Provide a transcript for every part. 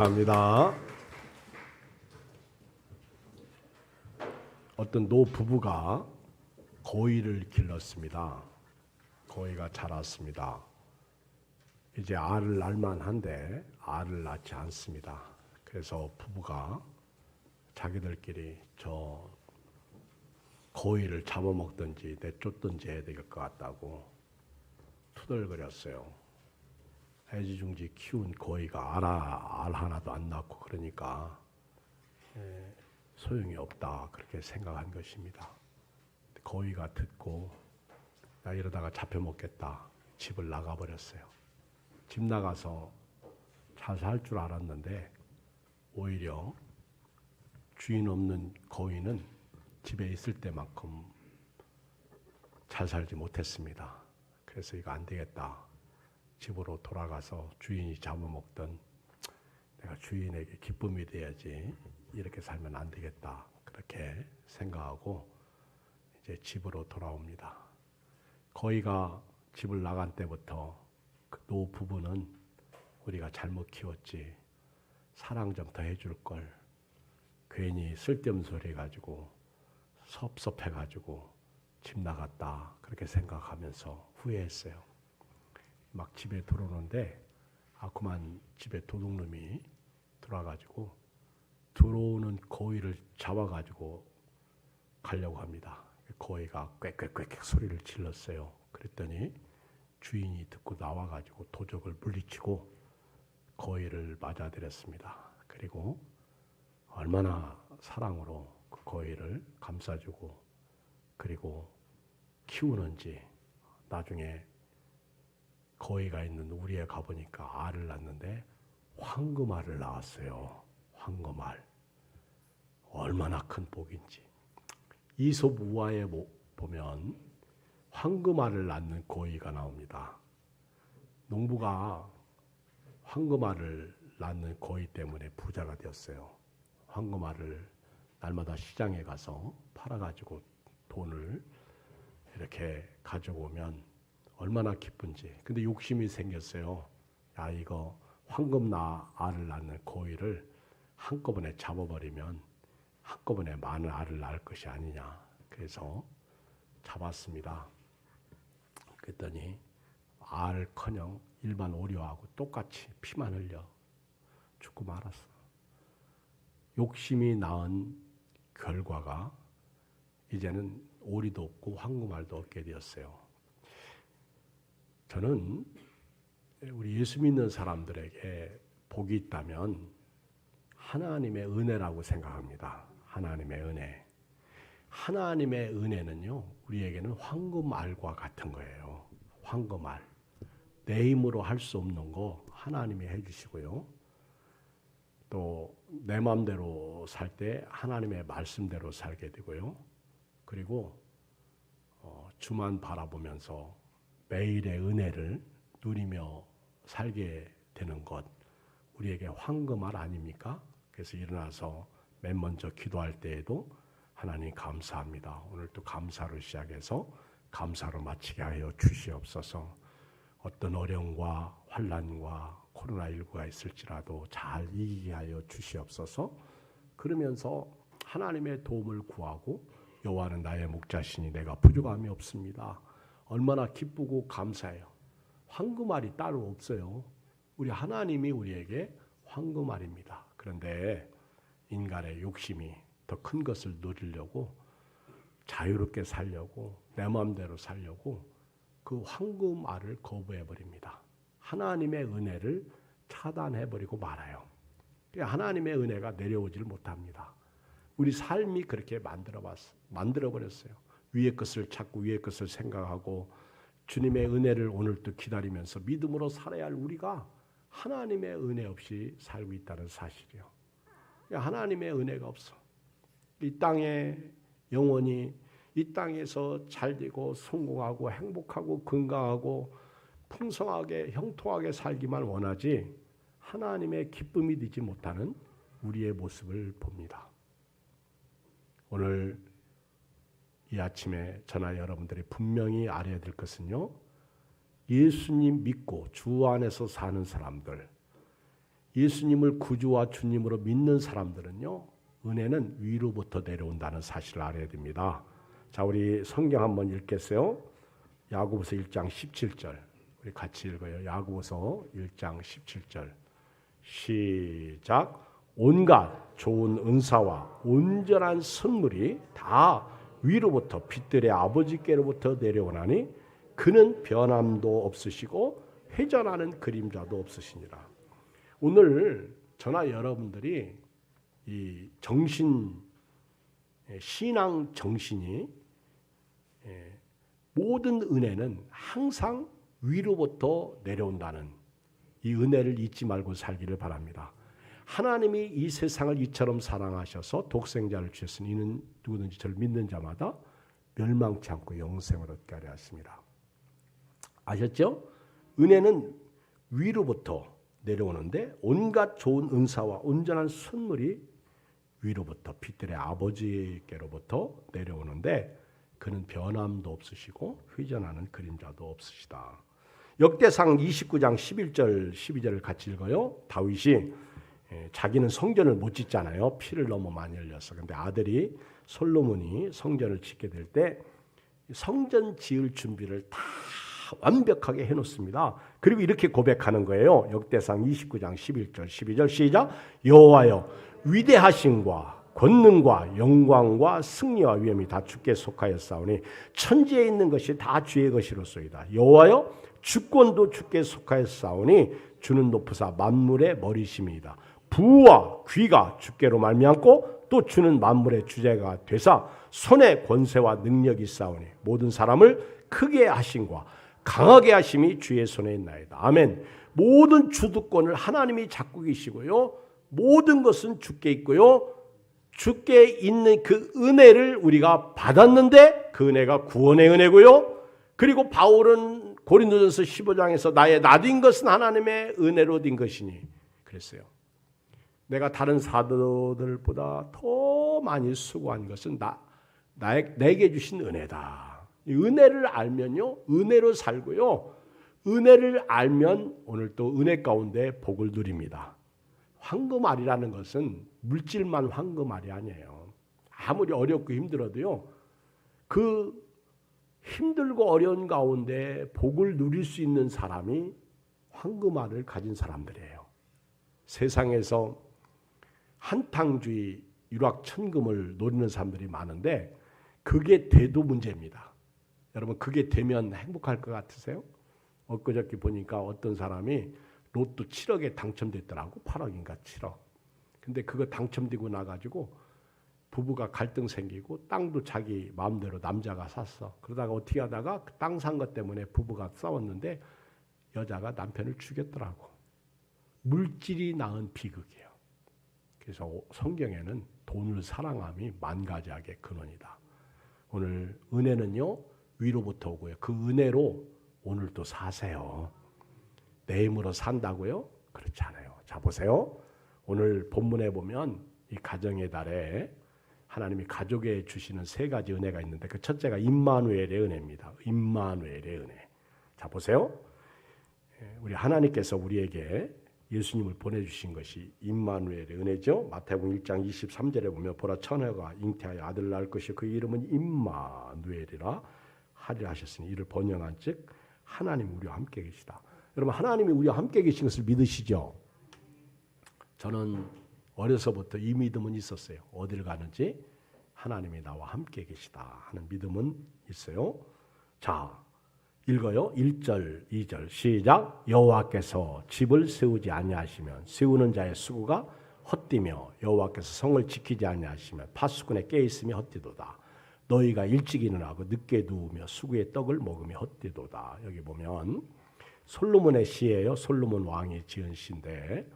합니다. 어떤 노 부부가 거위를 길렀습니다. 거위가 자랐습니다. 이제 알을 낳을만한데 알을 낳지 않습니다. 그래서 부부가 자기들끼리 저 거위를 잡아먹든지 내쫓든지 해야 될 것 같다고 투덜거렸어요. 애지중지 키운 거위가 알 하나도 안 낳고 그러니까 소용이 없다 그렇게 생각한 것입니다. 거위가 듣고 나 이러다가 잡혀먹겠다 집을 나가버렸어요. 집 나가서 잘 살 줄 알았는데 오히려 주인 없는 거위는 집에 있을 때만큼 잘 살지 못했습니다. 그래서 이거 안 되겠다. 집으로 돌아가서 주인이 잡아먹던 내가 주인에게 기쁨이 돼야지 이렇게 살면 안 되겠다. 그렇게 생각하고 이제 집으로 돌아옵니다. 거위가 집을 나간 때부터 그 노 부부는 우리가 잘못 키웠지. 사랑 좀 더 해줄 걸. 괜히 쓸데없는 소리 해가지고 섭섭해가지고 집 나갔다. 그렇게 생각하면서 후회했어요. 막 집에 들어오는데 그만 집에 도둑놈이 들어와가지고 들어오는 거위를 잡아가지고 가려고 합니다. 거위가 꽥꽥꽥 소리를 질렀어요. 그랬더니 주인이 듣고 나와가지고 도적을 물리치고 거위를 맞아들였습니다. 그리고 얼마나 사랑으로 그 거위를 감싸주고 그리고 키우는지 나중에 거위가 있는 우리에 가보니까 알을 낳는데 황금알을 낳았어요. 황금알. 얼마나 큰 복인지. 이솝 우화에 보면 황금알을 낳는 거위가 나옵니다. 농부가 황금알을 낳는 거위 때문에 부자가 되었어요. 황금알을 날마다 시장에 가서 팔아가지고 돈을 이렇게 가져오면 얼마나 기쁜지. 근데 욕심이 생겼어요. 야, 이거 황금 알을 낳는 거위를 한꺼번에 잡아버리면 한꺼번에 많은 알을 낳을 것이 아니냐. 그래서 잡았습니다. 그랬더니 알커녕 일반 오리하고 똑같이 피만 흘려 죽고 말았어. 욕심이 낳은 결과가 이제는 오리도 없고 황금알도 없게 되었어요. 저는 우리 예수 믿는 사람들에게 복이 있다면 하나님의 은혜라고 생각합니다. 하나님의 은혜. 하나님의 은혜는요, 우리에게는 황금알과 같은 거예요. 황금알. 내 힘으로 할 수 없는 거 하나님이 해주시고요. 또 내 마음대로 살 때 하나님의 말씀대로 살게 되고요. 그리고 주만 바라보면서 매일의 은혜를 누리며 살게 되는 것, 우리에게 황금알 아닙니까? 그래서 일어나서 맨 먼저 기도할 때에도 하나님 감사합니다. 오늘 또 감사로 시작해서 감사로 마치게 하여 주시옵소서. 어떤 어려움과 환난과 코로나19가 있을지라도 잘 이기게 하여 주시옵소서. 그러면서 하나님의 도움을 구하고 여호와는 나의 목자시니 내가 부족함이 없습니다. 얼마나 기쁘고 감사해요. 황금알이 따로 없어요. 우리 하나님이 우리에게 황금알입니다. 그런데 인간의 욕심이 더 큰 것을 누리려고 자유롭게 살려고 내 마음대로 살려고 그 황금알을 거부해버립니다. 하나님의 은혜를 차단해버리고 말아요. 하나님의 은혜가 내려오질 못합니다. 우리 삶이 그렇게 만들어버렸어요. 위의 것을 찾고 위의 것을 생각하고 주님의 은혜를 오늘도 기다리면서 믿음으로 살아야 할 우리가 하나님의 은혜 없이 살고 있다는 사실이요. 하나님의 은혜가 없어. 이 땅에 영원히 이 땅에서 잘되고 성공하고 행복하고 건강하고 풍성하게 형통하게 살기만 원하지 하나님의 기쁨이 되지 못하는 우리의 모습을 봅니다. 오늘 이 아침에 저나 여러분들이 분명히 알아야 될 것은요. 예수님 믿고 주 안에서 사는 사람들, 예수님을 구주와 주님으로 믿는 사람들은요, 은혜는 위로부터 내려온다는 사실을 알아야 됩니다. 자, 우리 성경 한번 읽겠어요. 야고보서 1장 17절. 우리 같이 읽어요. 야고보서 1장 17절. 시작. 온갖 좋은 은사와 온전한 선물이 다 위로부터 빛들의 아버지께로부터 내려오나니 그는 변함도 없으시고 회전하는 그림자도 없으시니라. 오늘 저나 여러분들이 이 신앙 정신이 모든 은혜는 항상 위로부터 내려온다는 이 은혜를 잊지 말고 살기를 바랍니다. 하나님이 이 세상을 이처럼 사랑하셔서 독생자를 주셨으니 이는 누구든지 저를 믿는 자마다 멸망치 않고 영생을 얻게 하려 하십니다. 아셨죠? 은혜는 위로부터 내려오는데 온갖 좋은 은사와 온전한 선물이 위로부터 빛들의 아버지께로부터 내려오는데 그는 변함도 없으시고 회전하는 그림자도 없으시다. 역대상 29장 11절 12절을 같이 읽어요. 다윗이 자기는 성전을 못 짓잖아요. 피를 너무 많이 흘려서. 근데 아들이 솔로몬이 성전을 짓게 될 때 성전 지을 준비를 다 완벽하게 해놓습니다. 그리고 이렇게 고백하는 거예요. 역대상 29장 11절 12절 시작. 여호와여 위대하심과 권능과 영광과 승리와 위엄이 다 주께 속하였사오니 천지에 있는 것이 다 주의 것이로소이다. 여호와여 주권도 주께 속하였사오니 주는 높으사 만물의 머리심이다. 부와 귀가 주께로 말미암고 또 주는 만물의 주제가 되사 손에 권세와 능력이 있사오니 모든 사람을 크게 하심과 강하게 하심이 주의 손에 있나이다. 아멘. 모든 주도권을 하나님이 잡고 계시고요. 모든 것은 주께 있고요. 주께 있는 그 은혜를 우리가 받았는데 그 은혜가 구원의 은혜고요. 그리고 바울은 고린도전서 15장에서 나의 나된 것은 하나님의 은혜로 된 것이니 그랬어요. 내가 다른 사도들보다 더 많이 수고한 것은 내게 주신 은혜다. 은혜를 알면요, 은혜로 살고요. 은혜를 알면 오늘 또 은혜 가운데 복을 누립니다. 황금알이라는 것은 물질만 황금알이 아니에요. 아무리 어렵고 힘들어도요, 그 힘들고 어려운 가운데 복을 누릴 수 있는 사람이 황금알을 가진 사람들이에요. 세상에서 한탕주의, 유락천금을 노리는 사람들이 많은데 그게 돼도 문제입니다. 여러분, 그게 되면 행복할 것 같으세요? 엊그저께 보니까 어떤 사람이 로또 7억에 당첨됐더라고. 8억인가 7억. 근데 그거 당첨되고 나가지고 부부가 갈등 생기고 땅도 자기 마음대로 남자가 샀어. 그러다가 어떻게 하다가 땅 산 것 때문에 부부가 싸웠는데 여자가 남편을 죽였더라고. 물질이 낳은 비극이에요. 그래서 성경에는 돈을 사랑함이 만가지악의 근원이다. 오늘 은혜는요, 위로부터 오고요. 그 은혜로 오늘도 사세요. 내 힘으로 산다고요? 그렇지 않아요. 자, 보세요. 오늘 본문에 보면 이 가정의 달에 하나님이 가족에 주시는 세 가지 은혜가 있는데 그 첫째가 임마누엘의 은혜입니다. 임마누엘의 은혜. 자, 보세요. 우리 하나님께서 우리에게 예수님을 보내주신 것이 임마누엘의 은혜죠. 마태복음 1장 23절에 보면 보라 처녀가 잉태하여 아들을 낳을 것이요 그 이름은 임마누엘이라 하리라 하셨으니 이를 번영한 즉 하나님 우리와 함께 계시다. 여러분, 하나님이 우리와 함께 계신 것을 믿으시죠? 저는 어려서부터 이 믿음은 있었어요. 어디를 가는지 하나님이 나와 함께 계시다 하는 믿음은 있어요. 자, 읽어요. 1절, 2절 시작. 여호와께서 집을 세우지 아니하시면 세우는 자의 수고가 헛되며 여호와께서 성을 지키지 아니하시면 파수꾼의 깨 있음이 헛되도다. 너희가 일찍 일어나고 늦게 누우며 수구의 떡을 먹으며 헛되도다. 여기 보면 솔로몬의 시예요. 솔로몬 왕이 지은 시인데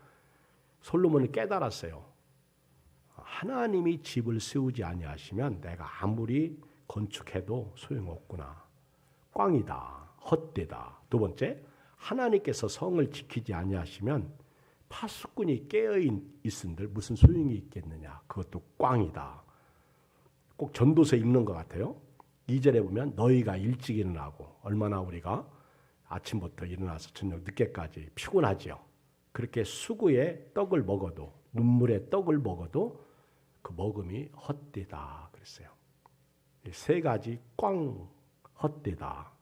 솔로몬은 깨달았어요. 하나님이 집을 세우지 아니하시면 내가 아무리 건축해도 소용없구나. 꽝이다. 헛되다. 두 번째, 하나님께서 성을 지키지 아니하시면 파수꾼이 깨어 있은들 무슨 소용이 있겠느냐. 그것도 꽝이다. 꼭 전도서 읽는 것 같아요. 2절에 보면 너희가 일찍 일어나고 얼마나 우리가 아침부터 일어나서 저녁 늦게까지 피곤하지요. 그렇게 수구에 떡을 먹어도 눈물에 떡을 먹어도 그 먹음이 헛되다 그랬어요. 세 가지 꽝 헛되다.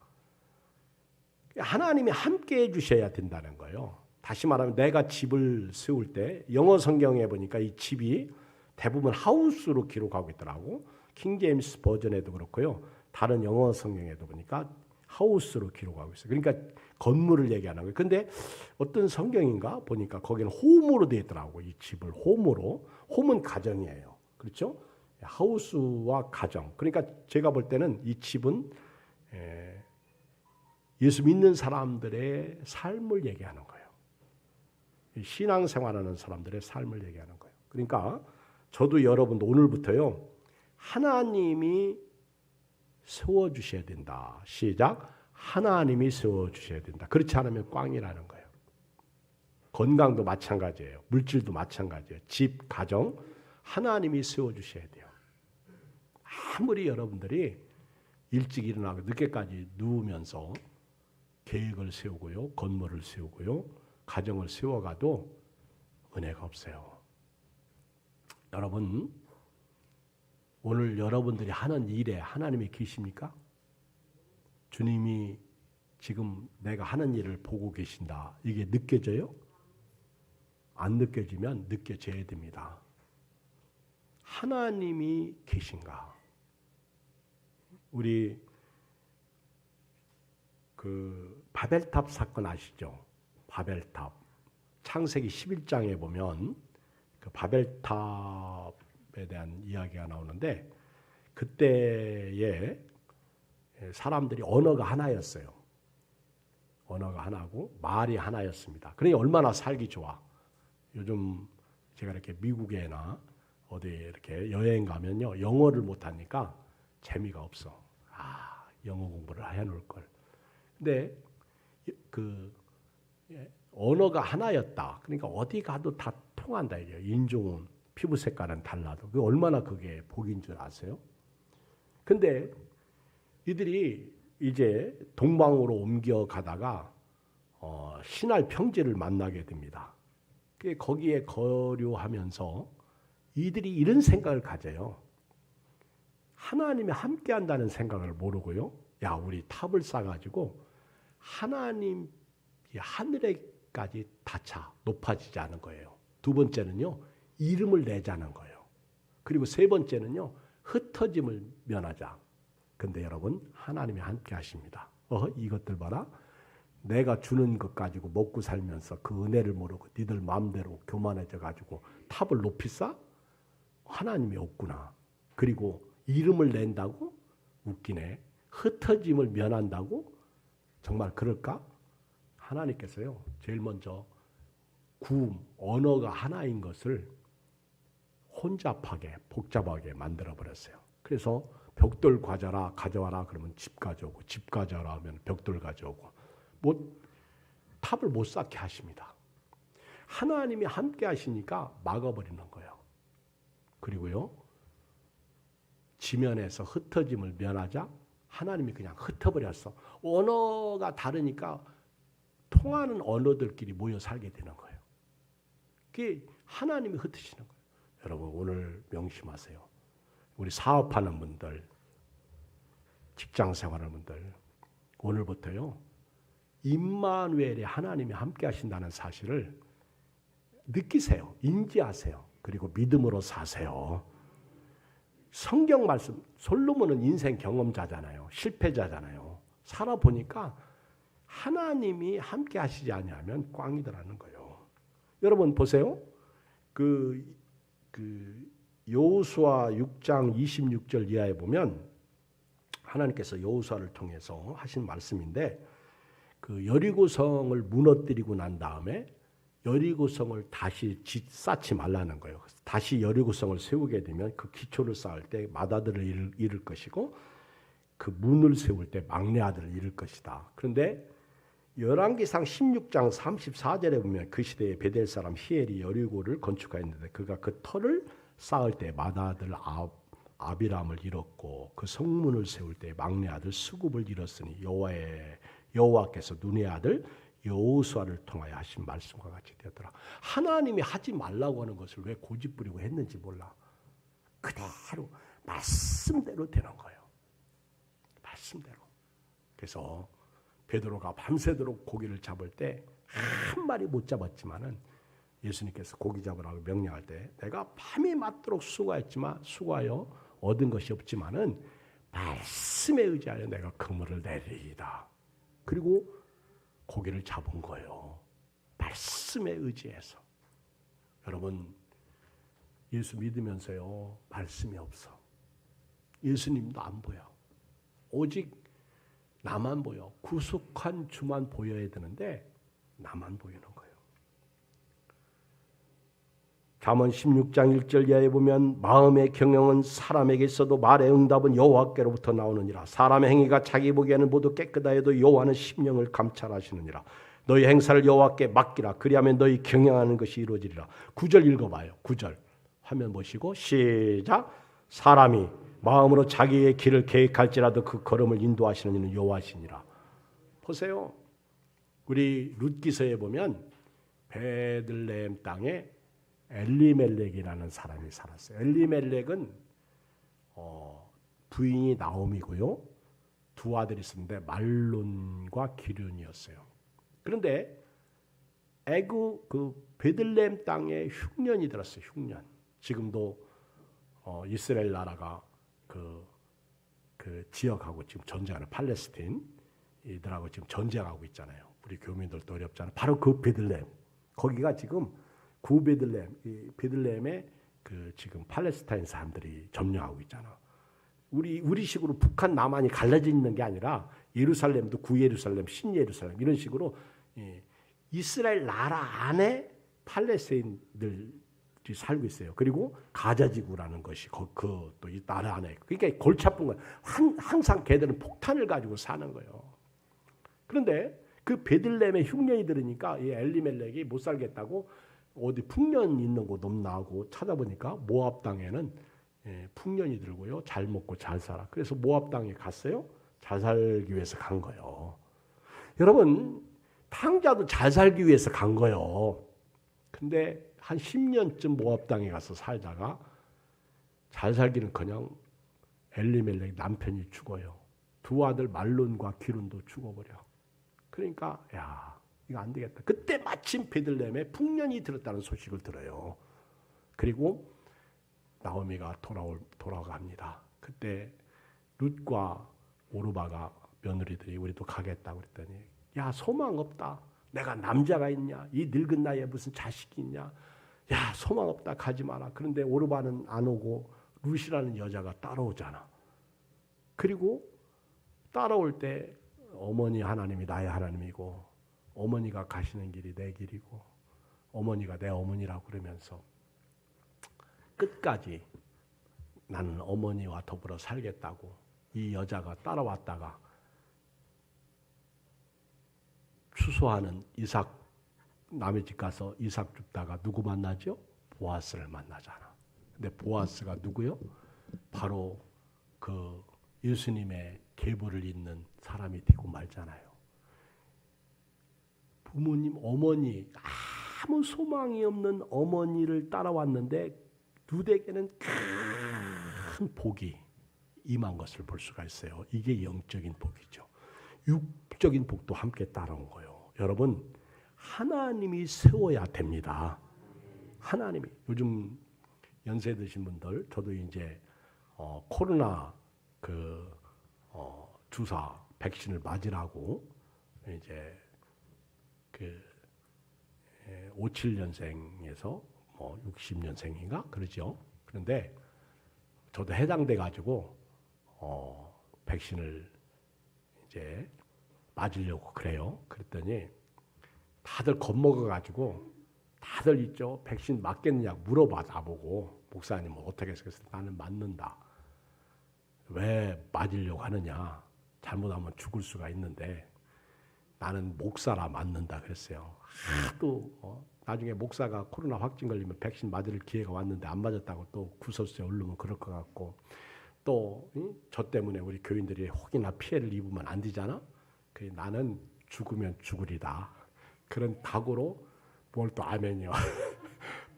하나님이 함께 해주셔야 된다는 거예요. 다시 말하면 내가 집을 세울 때 영어 성경에 보니까 이 집이 대부분 하우스로 기록하고 있더라고. 킹제임스 버전에도 그렇고요. 다른 영어 성경에도 보니까 하우스로 기록하고 있어요. 그러니까 건물을 얘기하는 거예요. 근데 어떤 성경인가 보니까 거기는 홈으로 되어 있더라고. 이 집을 홈으로. 홈은 가정이에요. 그렇죠? 하우스와 가정. 그러니까 제가 볼 때는 이 집은 예수 믿는 사람들의 삶을 얘기하는 거예요. 신앙생활하는 사람들의 삶을 얘기하는 거예요. 그러니까 저도 여러분도 오늘부터요. 하나님이 세워주셔야 된다. 시작. 하나님이 세워주셔야 된다. 그렇지 않으면 꽝이라는 거예요. 건강도 마찬가지예요. 물질도 마찬가지예요. 집, 가정 하나님이 세워주셔야 돼요. 아무리 여러분들이 일찍 일어나고 늦게까지 누우면서 계획을 세우고요. 건물을 세우고요. 가정을 세워가도 은혜가 없어요. 여러분 오늘 여러분들이 하는 일에 하나님이 계십니까? 주님이 지금 내가 하는 일을 보고 계신다. 이게 느껴져요? 안 느껴지면 느껴져야 됩니다. 하나님이 계신가? 우리 그 바벨탑 사건 아시죠? 바벨탑. 창세기 11장에 보면 그 바벨탑에 대한 이야기가 나오는데 그때에 사람들이 언어가 하나였어요. 언어가 하나고 말이 하나였습니다. 그러니 얼마나 살기 좋아. 요즘 제가 이렇게 미국에나 어디 이렇게 여행 가면요. 영어를 못하니까 재미가 없어. 영어 공부를 해놓을 걸. 근데 그 언어가 하나였다. 그러니까 어디 가도 다 통한다 이게요. 인종은 피부 색깔은 달라도 그 얼마나 그게 복인 줄 아세요? 근데 이들이 이제 동방으로 옮겨 가다가 신할 평지를 만나게 됩니다. 거기에 거류하면서 이들이 이런 생각을 가져요. 하나님이 함께한다는 생각을 모르고요. 야, 우리 탑을 쌓아가지고 하나님 하늘에까지 닿자 높아지지 않은 거예요. 두 번째는요. 이름을 내자는 거예요. 그리고 세 번째는요. 흩어짐을 면하자. 근데 여러분 하나님이 함께 하십니다. 이것들 봐라. 내가 주는 것 가지고 먹고 살면서 그 은혜를 모르고 니들 마음대로 교만해져 가지고 탑을 높이 쌓아? 하나님이 없구나. 그리고 이름을 낸다고? 웃기네. 흩어짐을 면한다고? 정말 그럴까? 하나님께서요. 제일 먼저 언어가 하나인 것을 혼잡하게 복잡하게 만들어버렸어요. 그래서 벽돌 가져와라 그러면 집 가져오고 집 가져와라 하면 벽돌 가져오고 탑을 못 쌓게 하십니다. 하나님이 함께 하시니까 막아버리는 거예요. 그리고요. 지면에서 흩어짐을 면하자 하나님이 그냥 흩어버렸어. 언어가 다르니까 통하는 언어들끼리 모여 살게 되는 거예요. 그게 하나님이 흩으시는 거예요. 여러분 오늘 명심하세요. 우리 사업하는 분들, 직장 생활하는 분들 오늘부터요. 임마누엘의 하나님이 함께 하신다는 사실을 느끼세요. 인지하세요. 그리고 믿음으로 사세요. 성경 말씀, 솔로몬은 인생 경험자잖아요. 실패자잖아요. 살아보니까 하나님이 함께 하시지 아니하면 꽝이더라는 거예요. 여러분 보세요. 여호수아 6장 26절 이하에 보면 하나님께서 여호수아를 통해서 하신 말씀인데 그 여리고성을 무너뜨리고 난 다음에 여리고성을 다시 쌓지 말라는 거예요. 다시 여리고성을 세우게 되면 그 기초를 쌓을 때 맏아들을 잃을 것이고 그 문을 세울 때 막내 아들을 잃을 것이다. 그런데 열왕기상 16장 34절에 보면 그 시대에 베델 사람 히엘이 여리고를 건축하였는데 그가 그 터를 쌓을 때 맏아들 아비람을 잃었고 그 성문을 세울 때 막내 아들 수굽을 잃었으니 여호와께서 눈의 아들 여호수아를 통하여 하신 말씀과 같이 되었더라. 하나님이 하지 말라고 하는 것을 왜 고집부리고 했는지 몰라. 그대로 말씀대로 되는 거예요. 말씀대로. 그래서 베드로가 밤새도록 고기를 잡을 때 한 마리 못 잡았지만은 예수님께서 고기 잡으라고 명령할 때 내가 밤이 맞도록 수고하여 얻은 것이 없지만은 말씀에 의지하여 내가 그물을 내리이다. 그리고 고기를 잡은 거예요. 말씀에 의지해서. 여러분 예수 믿으면서요 말씀이 없어. 예수님도 안 보여. 오직 나만 보여. 구속한 주만 보여야 되는데 나만 보이는 거예요. 잠언 16장 1절 이하에 보면 마음의 경영은 사람에게 있어도 말의 응답은 여호와께로부터 나오느니라. 사람의 행위가 자기 보기에는 모두 깨끗하여도 여호와는 심령을 감찰하시느니라. 너희 행사를 여호와께 맡기라. 그리하면 너희 경영하는 것이 이루어지리라. 9절 읽어봐요. 9절 화면 보시고 시작. 사람이 마음으로 자기의 길을 계획할지라도 그 걸음을 인도하시는 이는 여호와시니라. 보세요. 우리 룻기서에 보면 베들레헴 땅에 엘리멜렉이라는 사람이 살았어요. 엘리멜렉은 부인이 나옴이고요. 두 아들이 있었는데 말론과 기륜이었어요. 그런데 베들레헴 땅에 흉년이 들었어요. 흉년. 지금도 이스라엘 나라가 그 지역하고 지금 전쟁하는 팔레스틴 이들하고 지금 전쟁하고 있잖아요. 우리 교민들도 어렵잖아요. 바로 그 베들레헴. 거기가 지금 구베들레헴, 이 베들레헴에 그 지금 팔레스타인 사람들이 점령하고 있잖아. 우리식으로 북한 남한이 갈라져 있는 게 아니라 예루살렘도 구예루살렘, 신예루살렘 이런 식으로 이스라엘 나라 안에 팔레스타인들이 살고 있어요. 그리고 가자지구라는 것이 또 이 나라 안에. 그러니까 골치 아픈 거예요. 항상 걔들은 폭탄을 가지고 사는 거예요. 그런데 그 베들레헴에 흉년이 들으니까 이 엘리멜렉이 못 살겠다고 어디 풍년 있는 곳 넘나하고 찾아보니까 모압 땅에는 풍년이 들고요. 잘 먹고 잘 살아. 그래서 모압 땅에 갔어요. 잘 살기 위해서 간 거예요. 여러분 탕자도 잘 살기 위해서 간 거예요. 근데 한 10년쯤 모압 땅에 가서 살다가 잘 살기는커녕 엘리멜렉 남편이 죽어요. 두 아들 말론과 기룬도 죽어버려. 그러니까 야 이거 안 되겠다. 그때 마침 베들레헴에 풍년이 들었다는 소식을 들어요. 그리고 나오미가 돌아갑니다. 그때 룻과 오르바가 며느리들이 우리도 가겠다고 그랬더니 야 소망 없다. 내가 남자가 있냐? 이 늙은 나이에 무슨 자식이 있냐? 야 소망 없다. 가지 마라. 그런데 오르바는 안 오고 룻이라는 여자가 따라오잖아. 그리고 따라올 때 어머니 하나님이 나의 하나님이고 어머니가 가시는 길이 내 길이고 어머니가 내 어머니라고 그러면서 끝까지 나는 어머니와 더불어 살겠다고 이 여자가 따라왔다가 추수하는 이삭 남의 집 가서 이삭 줍다가 누구 만나죠? 보아스를 만나잖아. 근데 보아스가 누구요? 바로 그 예수님의 계보를 잇는 사람이 되고 말잖아요. 부모님, 어머니, 아무 소망이 없는 어머니를 따라왔는데 룻에게는 큰 복이 임한 것을 볼 수가 있어요. 이게 영적인 복이죠. 육적인 복도 함께 따라온 거예요. 여러분, 하나님이 세워야 됩니다. 하나님이. 요즘 연세 드신 분들, 저도 이제 코로나 주사 백신을 맞으라고 이제 57년생에서 60년생인가 그러죠. 그런데 저도 해당돼 가지고 백신을 이제 맞으려고 그래요. 그랬더니 다들 겁먹어 가지고 다들 있죠. 백신 맞겠느냐 물어봐 나보고 목사님은 어떻게 해서 나는 맞는다. 왜 맞으려고 하느냐? 잘못하면 죽을 수가 있는데 나는 목사라 맞는다 그랬어요. 하도 나중에 목사가 코로나 확진 걸리면 백신 맞을 기회가 왔는데 안 맞았다고 또 구설수에 오르면 그럴 것 같고 또 저 때문에 우리 교인들이 혹이나 피해를 입으면 안 되잖아. 나는 죽으면 죽으리다. 그런 각오로 뭘 또 아멘이요.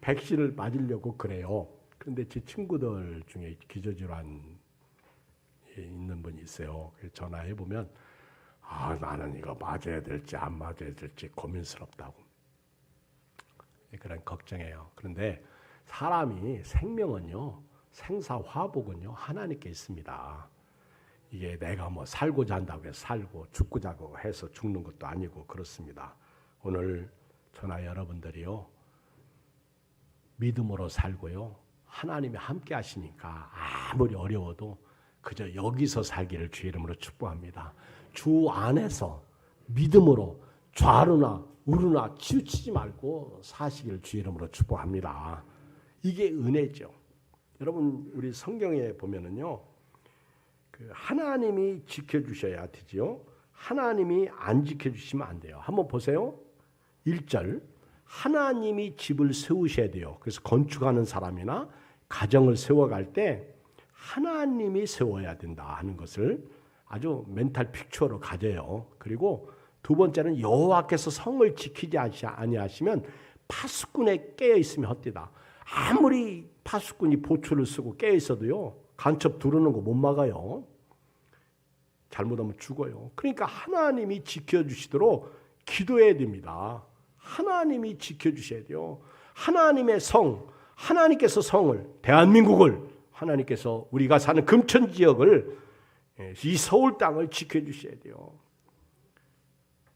백신을 맞으려고 그래요. 그런데 제 친구들 중에 기저질환 있는 분이 있어요. 전화해 보면 나는 이거 맞아야 될지 안 맞아야 될지 고민스럽다고. 그런 걱정해요. 그런데 사람이 생명은요, 생사화복은요 하나님께 있습니다. 이게 내가 뭐 살고자 한다고 해서 살고 죽고자 해서 죽는 것도 아니고 그렇습니다. 오늘 저나 여러분들이요, 믿음으로 살고요, 하나님이 함께 하시니까 아무리 어려워도 그저 여기서 살기를 주의 이름으로 축복합니다. 주 안에서 믿음으로 좌루나 우루나 치우치지 말고 사시기를 주의 이름으로 축복합니다. 이게 은혜죠. 여러분, 우리 성경에 보면은요, 그 하나님이 지켜주셔야 되지요. 하나님이 안 지켜주시면 안 돼요. 한번 보세요. 1절, 하나님이 집을 세우셔야 돼요. 그래서 건축하는 사람이나 가정을 세워갈 때 하나님이 세워야 된다 하는 것을 아주 멘탈 픽처로 가져요. 그리고 두 번째는 여호와께서 성을 지키지 아니하시면 파수꾼에 깨어 있으면 헛되다. 아무리 파수꾼이 보초를 쓰고 깨어 있어도요, 간첩 들어오는 거 못 막아요. 잘못하면 죽어요. 그러니까 하나님이 지켜주시도록 기도해야 됩니다. 하나님이 지켜주셔야 돼요. 하나님의 성, 하나님께서 성을, 대한민국을, 하나님께서 우리가 사는 금천 지역을, 이 서울 땅을 지켜주셔야 돼요.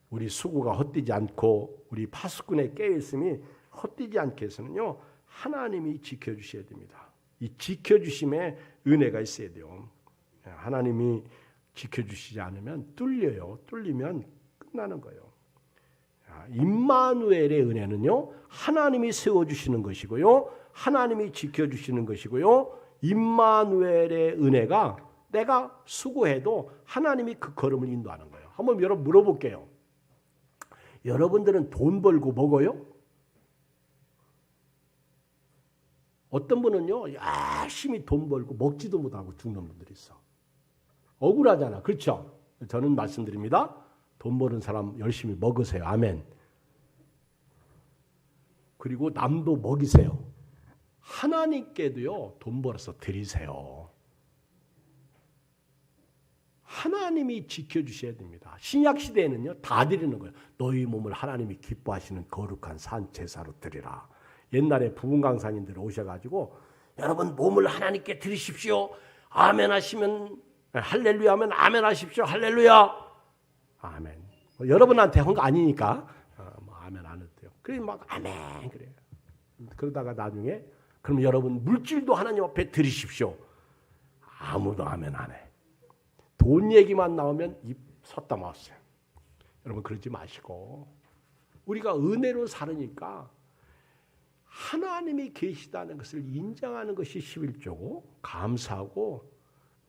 우리 수고가 헛되지 않고 우리 파수꾼의 깨어있음이 헛되지 않게 해서는요, 하나님이 지켜주셔야 됩니다. 이 지켜주심에 은혜가 있어야 돼요. 하나님이 지켜주시지 않으면 뚫려요. 뚫리면 끝나는 거예요. 임마누엘의 은혜는요, 하나님이 세워주시는 것이고요, 하나님이 지켜주시는 것이고요, 임마누엘의 은혜가 내가 수고해도 하나님이 그 걸음을 인도하는 거예요. 한번 여러분 물어볼게요. 여러분들은 돈 벌고 먹어요? 어떤 분은요, 열심히 돈 벌고 먹지도 못하고 죽는 분들이 있어. 억울하잖아. 그렇죠? 저는 말씀드립니다. 돈 버는 사람 열심히 먹으세요. 아멘. 그리고 남도 먹이세요. 하나님께도요, 돈 벌어서 드리세요. 하나님이 지켜주셔야 됩니다. 신약시대에는요, 다 드리는 거예요. 너희 몸을 하나님이 기뻐하시는 거룩한 산 제사로 드리라. 옛날에 부흥 강사님들 오셔가지고 여러분 몸을 하나님께 드리십시오. 아멘 하시면 할렐루야 하면 아멘 하십시오. 할렐루야. 아멘. 여러분한테 한 거 아니니까 아멘 안 해도 돼요. 그래 막 아멘 그래요. 그러다가 나중에 그럼 여러분 물질도 하나님 앞에 드리십시오. 아무도 아멘 안 해. 돈 얘기만 나오면 입 섰다 마세요. 여러분 그러지 마시고 우리가 은혜로 살으니까 하나님이 계시다는 것을 인정하는 것이 11조고 감사하고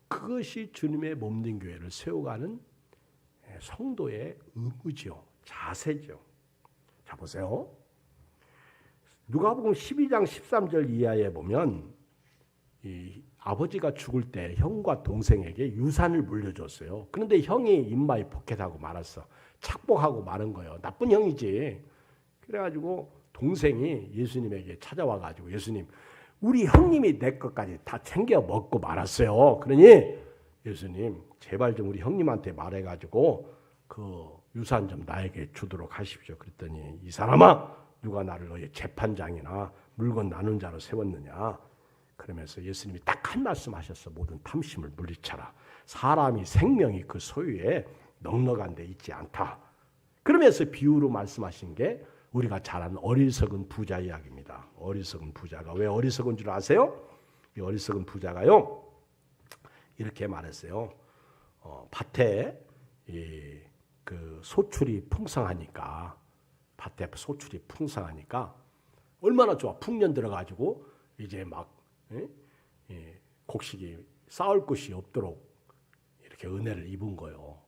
그것이 주님의 몸된 교회를 세워가는 성도의 의무죠. 자세죠. 자 보세요. 누가복음 12장 13절 이하에 보면 이 아버지가 죽을 때 형과 동생에게 유산을 물려줬어요. 그런데 형이 입마에 포켓하고 말았어. 착복하고 마른 거예요. 나쁜 형이지. 그래가지고 동생이 예수님에게 찾아와가지고 예수님 우리 형님이 내 것까지 다 챙겨 먹고 말았어요. 그러니 예수님 제발 좀 우리 형님한테 말해가지고 그 유산 좀 나에게 주도록 하십시오. 그랬더니 이 사람아 누가 나를 너의 재판장이나 물건 나눈 자로 세웠느냐. 그러면서 예수님이 딱 한 말씀 하셨어. 모든 탐심을 물리쳐라. 사람이 생명이 그 소유에 넉넉한 데 있지 않다. 그러면서 비유로 말씀하신 게 우리가 잘 아는 어리석은 부자 이야기입니다. 어리석은 부자가 왜 어리석은 줄 아세요? 이 어리석은 부자가요. 이렇게 말했어요. 밭에 그 소출이 풍성하니까 밭에 소출이 풍성하니까 얼마나 좋아. 풍년 들어가지고 이제 막 곡식이 쌓을 곳이 없도록 이렇게 은혜를 입은 거예요.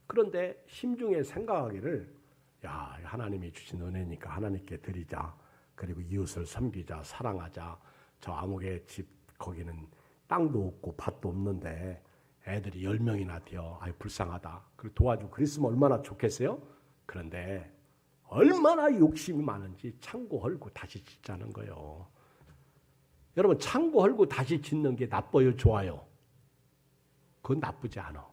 그런데 심중에 생각하기를 야 하나님이 주신 은혜니까 하나님께 드리자. 그리고 이웃을 섬기자. 사랑하자. 저 아무개 집 거기는 땅도 없고 밭도 없는데 애들이 10명이나 되어 아유 불쌍하다. 그리고 도와주고 그랬으면 얼마나 좋겠어요? 그런데 얼마나 욕심이 많은지 창고 헐고 다시 짓자는 거예요. 여러분 창고 헐고 다시 짓는 게 나빠요, 좋아요? 그건 나쁘지 않아.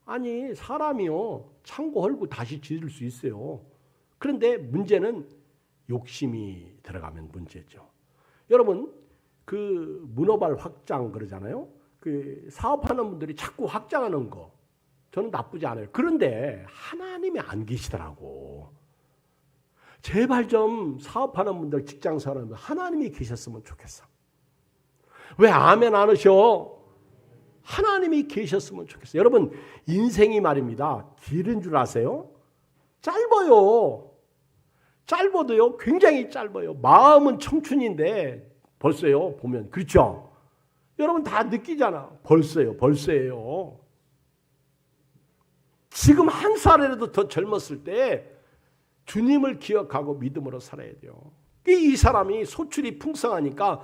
아니 사람이요 창고 헐고 다시 지을 수 있어요. 그런데 문제는 욕심이 들어가면 문제죠. 여러분 그 문어발 확장 그러잖아요. 그 사업하는 분들이 자꾸 확장하는 거 저는 나쁘지 않아요. 그런데 하나님이 안 계시더라고. 제발 좀 사업하는 분들 직장 사람들 하나님이 계셨으면 좋겠어. 왜 아멘 안 하셔? 하나님이 계셨으면 좋겠어요. 여러분 인생이 말입니다. 길은 줄 아세요? 짧아요. 짧아도요 굉장히 짧아요. 마음은 청춘인데 벌써요 보면 그렇죠? 여러분 다 느끼잖아. 벌써예요. 지금 한 살이라도 더 젊었을 때 주님을 기억하고 믿음으로 살아야 돼요. 이 사람이 소출이 풍성하니까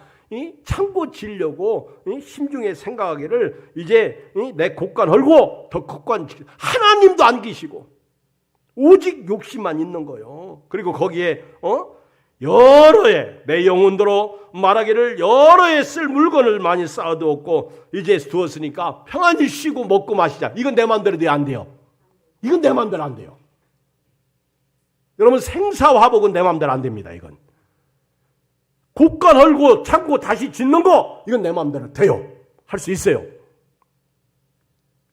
창고 지려고 심중에 생각하기를 이제 내 곳간 헐고 더 곳간 하나님도 안 계시고 오직 욕심만 있는 거예요. 그리고 거기에 여러 해 내 영혼대로 말하기를 여러 해 쓸 물건을 많이 쌓아두었고 이제 두었으니까 평안히 쉬고 먹고 마시자. 이건 내 마음대로 안 돼요. 이건 내 마음대로 안 돼요. 여러분 생사화복은 내 마음대로 안 됩니다. 이건 곳간 헐고 창고 다시 짓는 거 이건 내 마음대로 돼요. 할 수 있어요.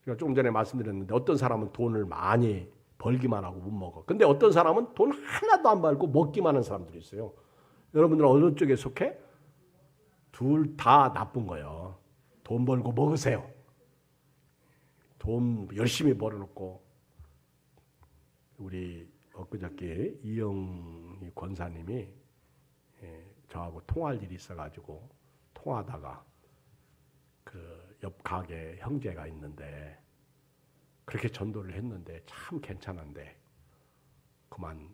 제가 조금 전에 말씀드렸는데 어떤 사람은 돈을 많이 벌기만 하고 못 먹어. 근데 어떤 사람은 돈 하나도 안 벌고 먹기만 하는 사람들이 있어요. 여러분들은 어느 쪽에 속해? 둘 다 나쁜 거예요. 돈 벌고 먹으세요. 돈 열심히 벌어놓고 우리 엊그저께 이영 권사님이 저하고 통화할 일이 있어가지고 통화하다가 그 옆 가게 형제가 있는데 그렇게 전도를 했는데 참 괜찮은데 그만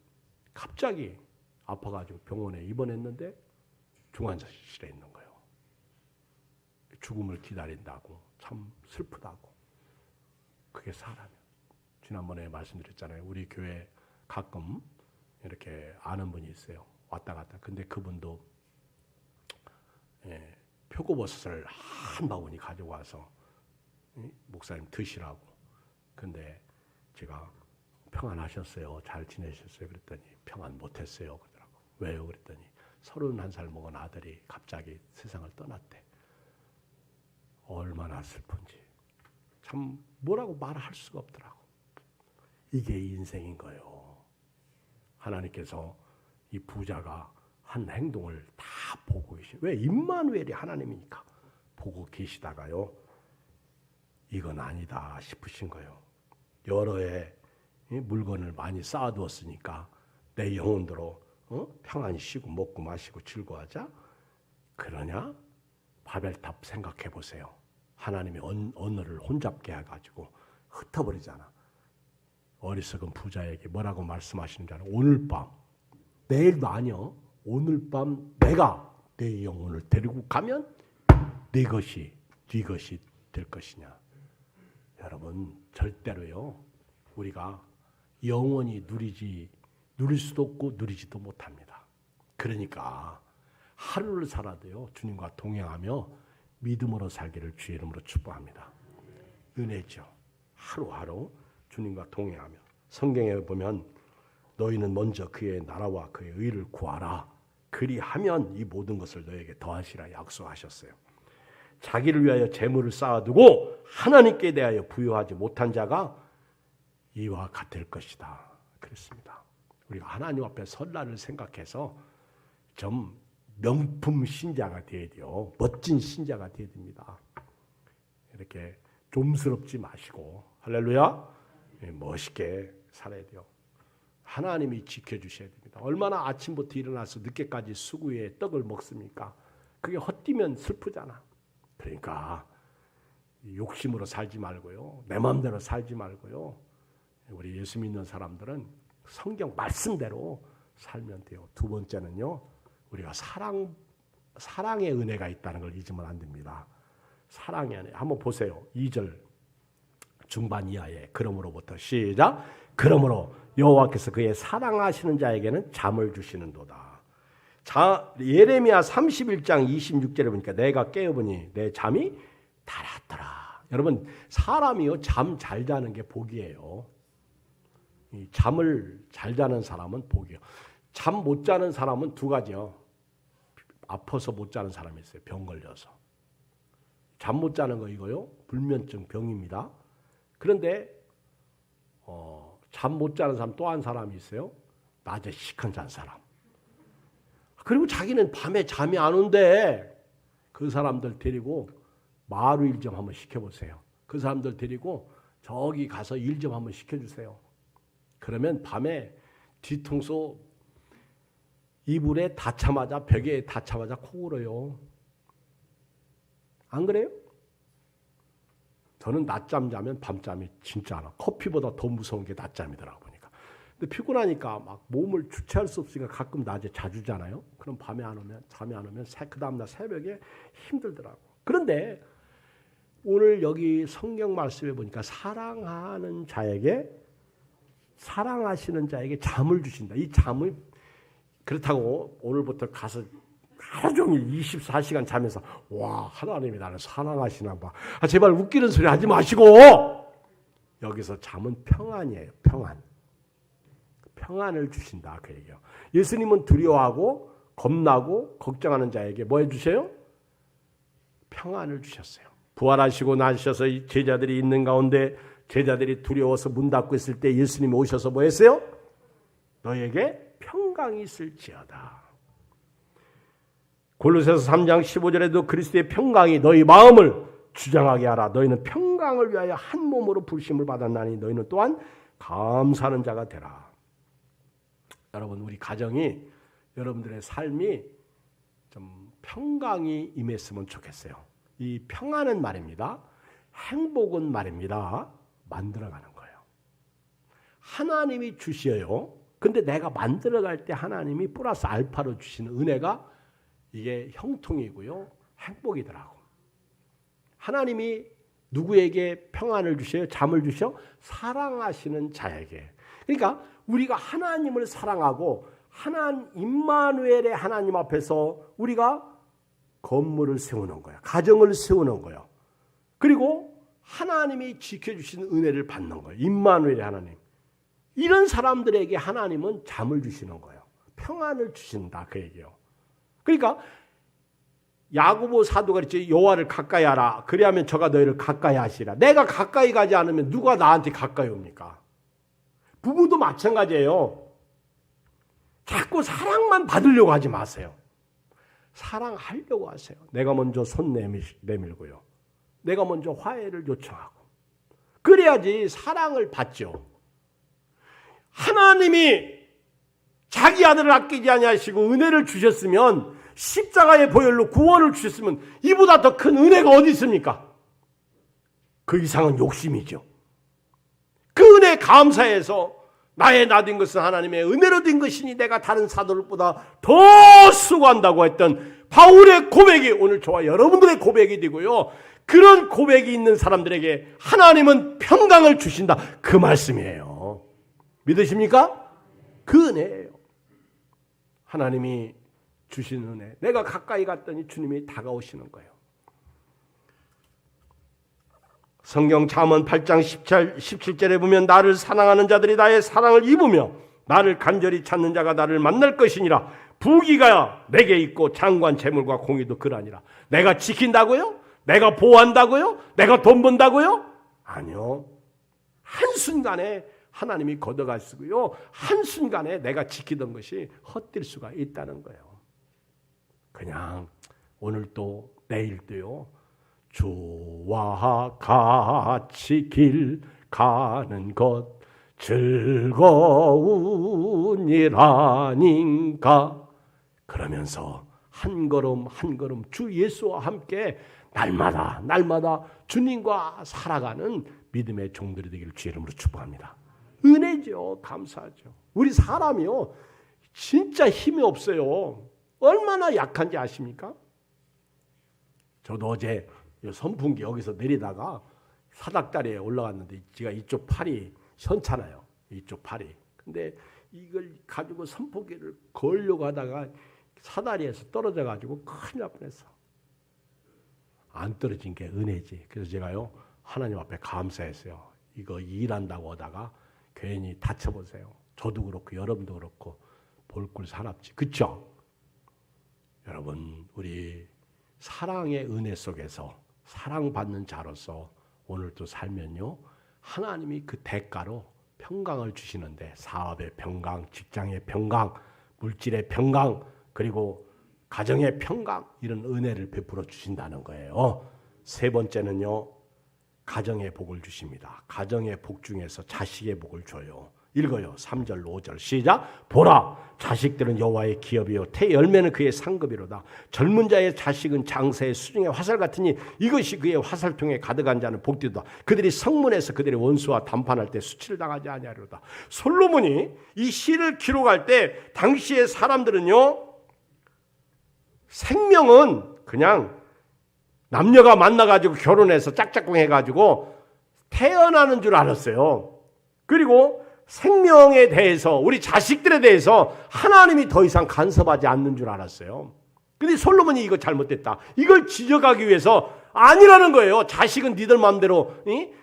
갑자기 아파가지고 병원에 입원했는데 중환자실에 있는 거예요. 죽음을 기다린다고 참 슬프다고. 그게 사람이에요. 지난번에 말씀드렸잖아요. 우리 교회 가끔 이렇게 아는 분이 있어요. 왔다 갔다. 근데 그분도 표고버섯을 한 바구니 가지고 와서 목사님 드시라고. 근데 제가 평안하셨어요? 잘 지내셨어요? 그랬더니 평안 못했어요. 그러더라고. 왜요? 그랬더니 31살 먹은 아들이 갑자기 세상을 떠났대. 얼마나 슬픈지. 참 뭐라고 말할 수가 없더라고. 이게 인생인 거예요. 하나님께서 이 부자가 한 행동을 다 보고 계시죠. 왜? 임마누엘이 하나님이니까 보고 계시다가요. 이건 아니다 싶으신 거예요. 여러 해 물건을 많이 쌓아두었으니까 내 영혼대로 평안히 쉬고 먹고 마시고 즐거워하자. 그러냐? 바벨탑 생각해 보세요. 하나님이 언어를 혼잡게 해가지고 흩어버리잖아. 어리석은 부자에게 뭐라고 말씀하시는 줄 알아? 오늘 밤, 내일도 아니요. 오늘 밤 내가 내 영혼을 데리고 가면 네 것이 될 것이냐. 여러분 절대로요. 우리가 영원히 누릴 수도 없고 누리지도 못합니다. 그러니까 하루를 살아도요. 주님과 동행하며 믿음으로 살기를 주의 이름으로 축복합니다. 은혜죠. 하루하루 주님과 동행하며. 성경에 보면 너희는 먼저 그의 나라와 그의 의를 구하라. 그리하면 이 모든 것을 너에게 더하시라 약속하셨어요. 자기를 위하여 재물을 쌓아두고 하나님께 대하여 부여하지 못한 자가 이와 같을 것이다. 그렇습니다. 우리가 하나님 앞에 설날을 생각해서 좀 명품 신자가 되어야 돼요. 멋진 신자가 되어야 됩니다. 이렇게 좀스럽지 마시고 할렐루야 멋있게 살아야 돼요. 하나님이 지켜주셔야 됩니다. 얼마나 아침부터 일어나서 늦게까지 수구에 떡을 먹습니까? 그게 헛디면 슬프잖아. 그러니까 욕심으로 살지 말고요. 내 마음대로 살지 말고요. 우리 예수 믿는 사람들은 성경 말씀대로 살면 돼요. 두 번째는요. 우리가 사랑의 은혜가 있다는 걸 잊으면 안 됩니다. 사랑의 은혜. 한번 보세요. 2절 중반 이하에 그러므로부터 시작. 그러므로 여호와께서 그의 사랑하시는 자에게는 잠을 주시는도다. 예레미야 31장 26절에 보니까 내가 깨어보니 내 잠이 달았더라. 여러분 사람이요 잠 잘 자는 게 복이에요. 이 잠을 잘 자는 사람은 복이에요. 잠 못 자는 사람은 두 가지요. 아파서 못 자는 사람이 있어요. 병 걸려서. 잠 못 자는 거 이거요. 불면증 병입니다. 그런데 잠 못 자는 사람 또 한 사람이 있어요. 낮에 시큰 잔 사람. 그리고 자기는 밤에 잠이 안 온대. 그 사람들 데리고 마루 일 좀 한번 시켜보세요. 그 사람들 데리고 저기 가서 일 좀 한번 시켜주세요. 그러면 밤에 뒤통수 이불에 닿자마자 벽에 닿자마자 코 골어요. 안 그래요? 저는 낮잠 자면 밤잠이 진짜 안 와. 커피보다 더 무서운 게 낮잠이더라고 보니까. 근데 피곤하니까 막 몸을 주체할 수 없으니까 가끔 낮에 자주 자나요? 그럼 밤에 안 오면 잠이 안 오면 그 다음날 새벽에 힘들더라고. 그런데 오늘 여기 성경 말씀에 보니까 사랑하시는 자에게 잠을 주신다. 이 잠을 그렇다고 오늘부터 가서 하루 종일 24시간 자면서 와 하나님이 나를 사랑하시나 봐. 제발 웃기는 소리 하지 마시고 여기서 잠은 평안이에요. 평안을 주신다 그 얘기예요. 예수님은 두려워하고 겁나고 걱정하는 자에게 뭐 해주세요? 평안을 주셨어요. 부활하시고 나셔서 제자들이 있는 가운데 제자들이 두려워서 문 닫고 있을 때 예수님이 오셔서 뭐 했어요? 너에게 평강이 있을지어다. 골로새서 3장 15절에도 그리스도의 평강이 너희 마음을 주장하게 하라. 너희는 평강을 위하여 한 몸으로 부르심을 받았나니 너희는 또한 감사하는 자가 되라. 여러분 우리 가정이 여러분들의 삶이 좀 평강이 임했으면 좋겠어요. 이 평안은 말입니다. 행복은 말입니다. 만들어가는 거예요. 하나님이 주셔요. 근데 내가 만들어갈 때 하나님이 플러스 알파로 주시는 은혜가 이게 형통이고요. 행복이더라고. 하나님이 누구에게 평안을 주셔요? 잠을 주셔? 사랑하시는 자에게. 그러니까 우리가 하나님을 사랑하고 임마누엘의 하나님 앞에서 우리가 건물을 세우는 거야. 가정을 세우는 거야. 그리고 하나님이 지켜주시는 은혜를 받는 거예요. 임마누엘의 하나님. 이런 사람들에게 하나님은 잠을 주시는 거예요. 평안을 주신다 그 얘기예요. 그러니까 야고보 사도가 그랬지. 여호와를 가까이 하라. 그리하면 저가 너희를 가까이 하시라. 내가 가까이 가지 않으면 누가 나한테 가까이 옵니까? 부부도 마찬가지예요. 자꾸 사랑만 받으려고 하지 마세요. 사랑하려고 하세요. 내가 먼저 손 내밀고요. 내가 먼저 화해를 요청하고. 그래야지 사랑을 받죠. 하나님이 자기 아들을 아끼지 아니하시고 은혜를 주셨으면 십자가의 보혈로 구원을 주셨으면 이보다 더 큰 은혜가 어디 있습니까? 그 이상은 욕심이죠. 그 은혜에 감사해서 나의 나된 것은 하나님의 은혜로 된 것이니 내가 다른 사도들보다 더 수고한다고 했던 바울의 고백이 오늘 저와 여러분들의 고백이 되고요. 그런 고백이 있는 사람들에게 하나님은 평강을 주신다. 그 말씀이에요. 믿으십니까? 그 은혜예요. 하나님이 주신 은혜. 내가 가까이 갔더니 주님이 다가오시는 거예요. 성경 잠언 8장 17절에 보면 나를 사랑하는 자들이 나의 사랑을 입으며 나를 간절히 찾는 자가 나를 만날 것이니라. 부귀가 내게 있고 장관 재물과 공의도 그러하니라. 내가 지킨다고요? 내가 보호한다고요? 내가 돈 번다고요? 아니요. 한순간에 하나님이 걷어가시고요. 한순간에 내가 지키던 것이 헛될 수가 있다는 거예요. 그냥 오늘도 내일도요. 주와 같이 길 가는 것 즐거운 일 아닌가 그러면서 한 걸음 한 걸음 주 예수와 함께 날마다 주님과 살아가는 믿음의 종들이 되기를 주의 이름으로 축복합니다. 은혜죠. 감사하죠. 우리 사람이요 진짜 힘이 없어요. 얼마나 약한지 아십니까? 저도 어제 선풍기 여기서 내리다가 사닥다리에 올라갔는데 제가 이쪽 팔이 현찮아요. 이쪽 팔이. 근데 이걸 가지고 선포기를 걸려고 하다가 사다리에서 떨어져 가지고 큰일 날 뻔했어. 안 떨어진 게 은혜지. 그래서 제가요 하나님 앞에 감사했어요. 이거 일한다고 하다가 괜히 다쳐보세요. 저도 그렇고 여러분도 그렇고 볼꿀 사납지. 그렇죠? 여러분 우리 사랑의 은혜 속에서 사랑받는 자로서 오늘도 살면요 하나님이 그 대가로 평강을 주시는데 사업의 평강, 직장의 평강, 물질의 평강, 그리고 가정의 평강 이런 은혜를 베풀어 주신다는 거예요. 세 번째는요 가정의 복을 주십니다. 가정의 복 중에서 자식의 복을 줘요. 읽어요. 3절 5절 시작. 보라 자식들은 여호와의 기업이요 태 열매는 그의 상급이로다. 젊은 자의 자식은 장사의 수중의 화살 같으니 이것이 그의 화살통에 가득한 자는 복되도다. 그들이 성문에서 그들의 원수와 담판할 때 수치를 당하지 아니하리로다. 솔로몬이 이 시를 기록할 때 당시의 사람들은요 생명은 그냥 남녀가 만나가지고 결혼해서 짝짝꿍 해가지고 태어나는 줄 알았어요. 그리고 생명에 대해서 우리 자식들에 대해서 하나님이 더 이상 간섭하지 않는 줄 알았어요. 근데 솔로몬이 이거 잘못됐다. 이걸 지적하기 위해서 아니라는 거예요. 자식은 니들 마음대로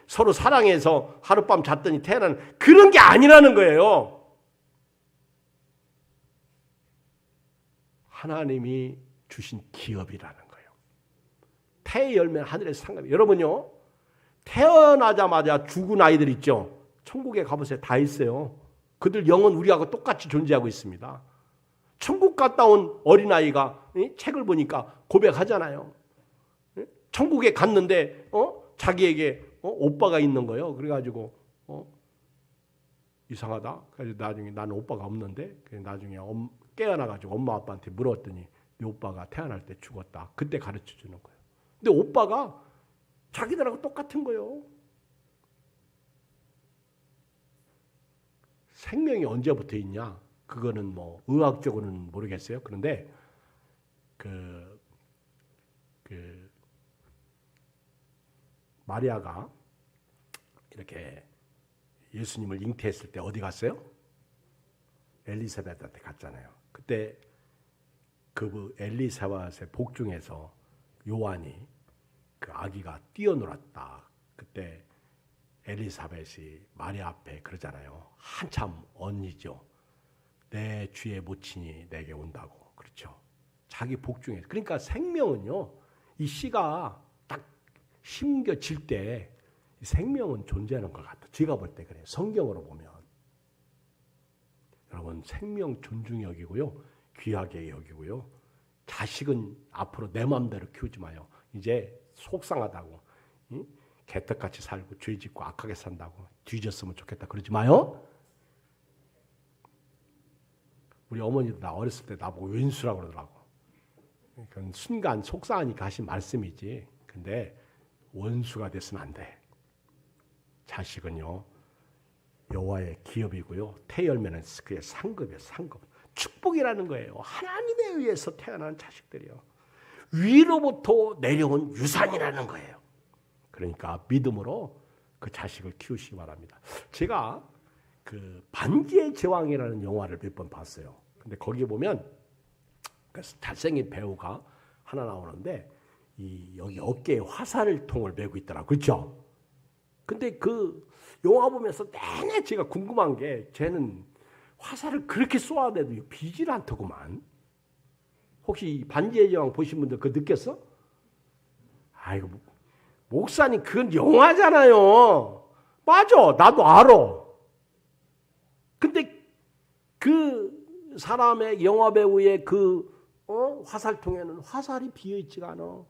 서로 사랑해서 하룻밤 잤더니 태어나는 그런 게 아니라는 거예요. 하나님이 주신 기업이라는 거예요. 태의 열매는 하늘에서 상급이. 여러분요 태어나자마자 죽은 아이들 있죠. 천국에 가보세요. 다 있어요. 그들 영은 우리하고 똑같이 존재하고 있습니다. 천국 갔다 온 어린아이가 책을 보니까 고백하잖아요. 천국에 갔는데 자기에게 오빠가 있는 거예요. 그래가지고 이상하다. 그래서 나중에 나는 오빠가 없는데 나중에 깨어나가지고 엄마 아빠한테 물었더니 네 오빠가 태어날 때 죽었다. 그때 가르쳐주는 거예요. 근데 오빠가 자기들하고 똑같은 거예요. 생명이 언제부터 있냐? 그거는 뭐 의학적으로는 모르겠어요. 그런데 마리아가 이렇게 예수님을 잉태했을 때 어디 갔어요? 엘리사벳한테 갔잖아요. 그때 그 엘리사벳의 복 중에서 요한이 그 아기가 뛰어놀았다. 그때 엘리사벳이 마리아 앞에 그러잖아요. 한참 언니죠. 내 주의 모친이 내게 온다고. 그렇죠. 자기 복 중에. 그러니까 생명은요. 이 씨가 딱 심겨질 때 생명은 존재하는 것 같아. 제가 볼 때 그래요. 성경으로 보면. 여러분 생명 존중히 여기고요. 귀하게 여기고요. 자식은 앞으로 내 마음대로 키우지 마요. 이제 속상하다고. 응? 개떡같이 살고 죄 짓고 악하게 산다고 뒤졌으면 좋겠다 그러지 마요. 우리 어머니도 나 어렸을 때 나보고 왼수라고 그러더라고. 그건 순간 속상하니까 하신 말씀이지. 근데 원수가 됐으면 안 돼. 자식은요 여호와의 기업이고요 태열매는 그의 상급이에요. 상급. 축복이라는 거예요. 하나님에 의해서 태어난 자식들이요. 위로부터 내려온 유산이라는 거예요. 그러니까 믿음으로 그 자식을 키우시기 바랍니다. 제가 그 반지의 제왕이라는 영화를 몇 번 봤어요. 근데 거기에 보면 그 잘생긴 배우가 하나 나오는데 여기 어깨에 화살통을 메고 있더라고요. 그렇죠? 근데 그 영화 보면서 내내 제가 궁금한 게 쟤는 화살을 그렇게 쏘아대도 비질 않더구만. 혹시 반지의 제왕 보신 분들 그거 느꼈어? 아이고 목사님 그건 영화잖아요. 맞아. 나도 알아. 근데 그 사람의 영화배우의 그 화살통에는 화살이 비어있지가 않아.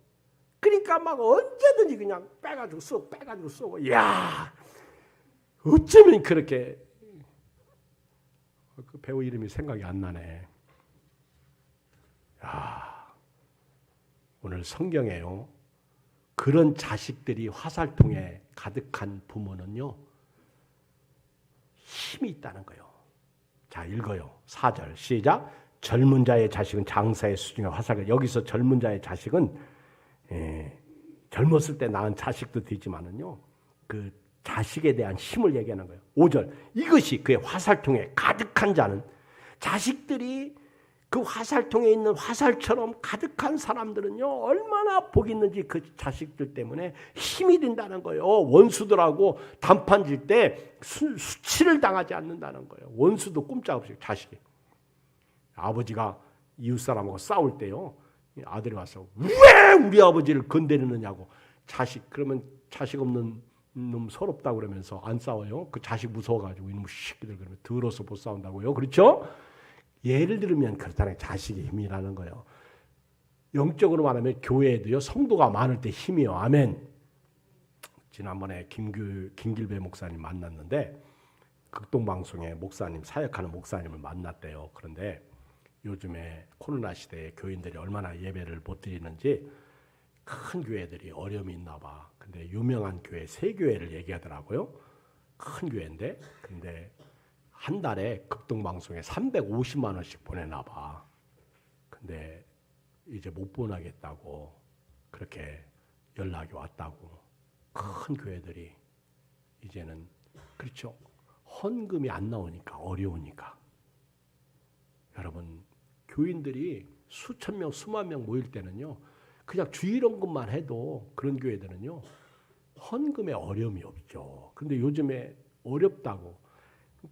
그러니까 막 언제든지 그냥 빼가지고 쏘고. 이야 어쩌면 그렇게 그 배우 이름이 생각이 안 나네. 야, 오늘 성경에요. 그런 자식들이 화살통에 가득한 부모는요. 힘이 있다는 거예요. 자, 읽어요. 4절 시작. 젊은 자의 자식은 장사의 수중에 화살을. 여기서 젊은 자의 자식은 젊었을 때 낳은 자식도 되지만은요. 그 자식에 대한 힘을 얘기하는 거예요. 5절. 이것이 그의 화살통에 가득한 자는 자식들이 그 화살통에 있는 화살처럼 가득한 사람들은요 얼마나 복이 있는지 그 자식들 때문에 힘이 된다는 거예요. 원수들하고 단판질 때 수치를 당하지 않는다는 거예요. 원수도 꼼짝없이 자식이. 아버지가 이웃 사람하고 싸울 때요 아들이 와서 왜 우리 아버지를 건드리느냐고. 자식 그러면 자식 없는 놈 서럽다고 그러면서 안 싸워요. 그 자식 무서워가지고 이놈 새끼들 그러면 더러워서 못 싸운다고요. 그렇죠? 예를 들면 그렇다는 자식의 힘이라는 거예요. 영적으로 말하면 교회에도요 성도가 많을 때 힘이요. 아멘. 지난번에 김길배 목사님 만났는데 극동방송에 목사님 사역하는 목사님을 만났대요. 그런데 요즘에 코로나 시대에 교인들이 얼마나 예배를 못 드리는지 큰 교회들이 어려움이 있나 봐. 근데 유명한 교회 세 교회를 얘기하더라고요. 큰 교회인데 근데 한 달에 극동방송에 350만 원씩 보내나 봐. 근데 이제 못 보내겠다고 그렇게 연락이 왔다고. 큰 교회들이 이제는 그렇죠. 헌금이 안 나오니까 어려우니까. 여러분 교인들이 수천 명 수만 명 모일 때는요. 그냥 주일헌금만 해도 그런 교회들은요. 헌금에 어려움이 없죠. 근데 요즘에 어렵다고.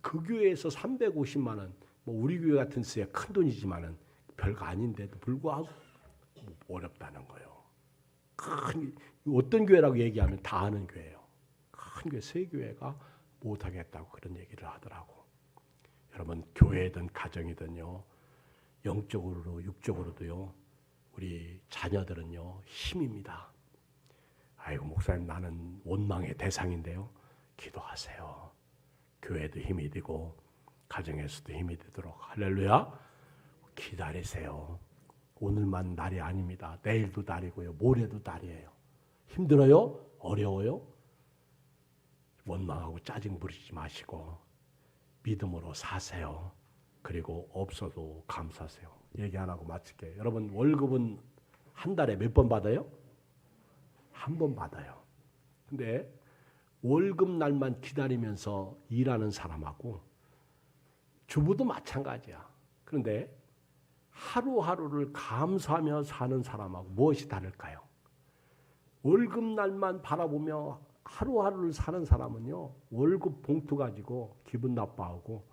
그 교회에서 350만 원, 뭐 우리 교회 같은 수야 큰 돈이지만은 별거 아닌데도 불구하고 어렵다는 거예요. 어떤 교회라고 얘기하면 다 아는 교회예요. 큰 교회, 세 교회가 못하겠다고 그런 얘기를 하더라고. 여러분 교회든 가정이든요, 영적으로 육적으로도요, 우리 자녀들은요 힘입니다. 아이고 목사님 나는 원망의 대상인데요. 기도하세요. 교회도 힘이 되고 가정에서도 힘이 되도록 할렐루야. 기다리세요. 오늘만 날이 아닙니다. 내일도 날이고요. 모레도 날이에요. 힘들어요? 어려워요? 원망하고 짜증 부리지 마시고 믿음으로 사세요. 그리고 없어도 감사하세요. 얘기 안 하고 마칠게요. 여러분 월급은 한 달에 몇 번 받아요? 한 번 받아요. 근데 월급 날만 기다리면서 일하는 사람하고 주부도 마찬가지야. 그런데 하루하루를 감사하며 사는 사람하고 무엇이 다를까요? 월급 날만 바라보며 하루하루를 사는 사람은요. 월급 봉투 가지고 기분 나빠하고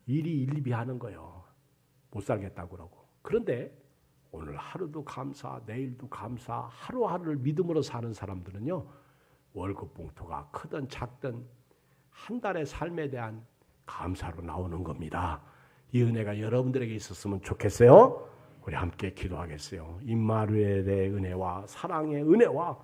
일이 일비하는 거예요. 못 살겠다고 그러고. 그런데 오늘 하루도 감사, 내일도 감사, 하루하루를 믿음으로 사는 사람들은요. 월급 봉투가 크든 작든 한 달의 삶에 대한 감사로 나오는 겁니다. 이 은혜가 여러분들에게 있었으면 좋겠어요. 우리 함께 기도하겠어요. 임마누엘의 은혜와 사랑의 은혜와